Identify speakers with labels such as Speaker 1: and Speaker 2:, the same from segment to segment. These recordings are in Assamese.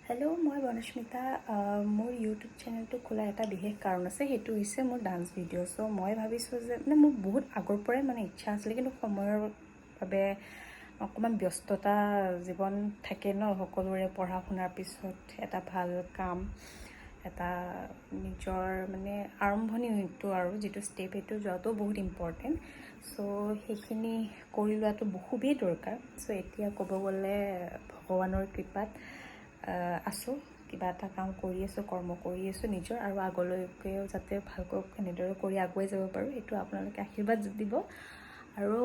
Speaker 1: হেল্ল' মই বনস্মিতা মোৰ ইউটিউব চেনেলটো খোলাৰ এটা বিশেষ কাৰণ আছে সেইটো হৈছে মোৰ ডান্স ভিডিঅ' চ' মই ভাবিছোঁ যে মোৰ বহুত আগৰ পৰাই ইচ্ছা আছিলে কিন্তু সময়ৰ বাবে অকণমান ব্যস্ততা জীৱন থাকে ন সকলোৰে পঢ়া শুনাৰ পিছত এটা ভাল কাম এটা নিজৰ আৰম্ভণিটো আৰু যিটো ষ্টেপ সেইটো যোৱাটো বহুত ইম্পৰ্টেণ্ট চ' সেইখিনি কৰি লোৱাটো খুবেই দৰকাৰ চ' এতিয়া ক'ব গ'লে ভগৱানৰ কৃপাত আছোঁ কিবা এটা কাম কৰি আছোঁ কৰ্ম কৰি আছোঁ নিজৰ আৰু আগলৈকেও যাতে ভালকৈ এনেদৰে কৰি আগুৱাই যাব পাৰোঁ সেইটো আপোনালোকে আশীৰ্বাদ দিব আৰু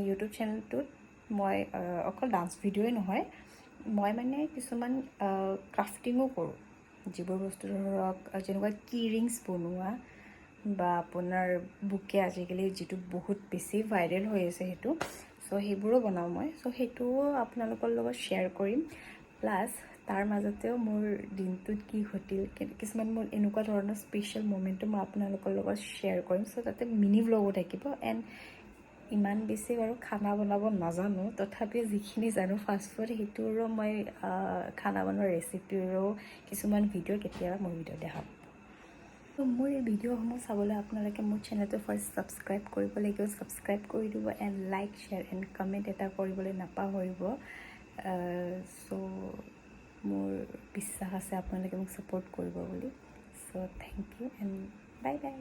Speaker 1: ইউটিউব চেনেলটোত মই অকল ডান্স ভিডিঅ'ই নহয় মই কিছুমান ক্ৰাফটিঙো কৰোঁ যিবোৰ বস্তু ধৰক যেনেকুৱা কি ৰিংছ বনোৱা বা আপোনাৰ বুকে আজিকালি যিটো বহুত বেছি ভাইৰেল হৈ আছে সেইটো চ' সেইবোৰো বনাওঁ মই চ' সেইটোও আপোনালোকৰ লগত শ্বেয়াৰ কৰিম প্লাছ তাৰ মাজতেও মোৰ দিনটোত কি ঘটিল কিছুমান মোৰ এনেকুৱা ধৰণৰ স্পেচিয়েল মমেণ্টো মই আপোনালোকৰ লগত শ্বেয়াৰ কৰিম চ' তাতে মিনি ভ্লগো থাকিব এণ্ড ইমান বেছি বাৰু খানা বনাব নাজানো তথাপিও যিখিনি জানো ফাষ্টফুড সেইটোৰো মই খানা বনোৱাৰ ৰেচিপিৰো কিছুমান ভিডিঅ' কেতিয়াবা মোৰ ভিডিঅ' দেখাম ত' মোৰ এই ভিডিঅ'সমূহ চাবলৈ আপোনালোকে মোৰ চেনেলটো ফাৰ্ষ্ট ছাবস্ক্ৰাইব কৰিব লাগিব ছাবস্ক্ৰাইব কৰি দিব and like share and comment এটা কৰিবলৈ নাপাহৰিব চ' মোৰ বিশ্বাস আছে আপোনালোকে মোক ছাপোৰ্ট কৰিব বুলি so' thank you and bye by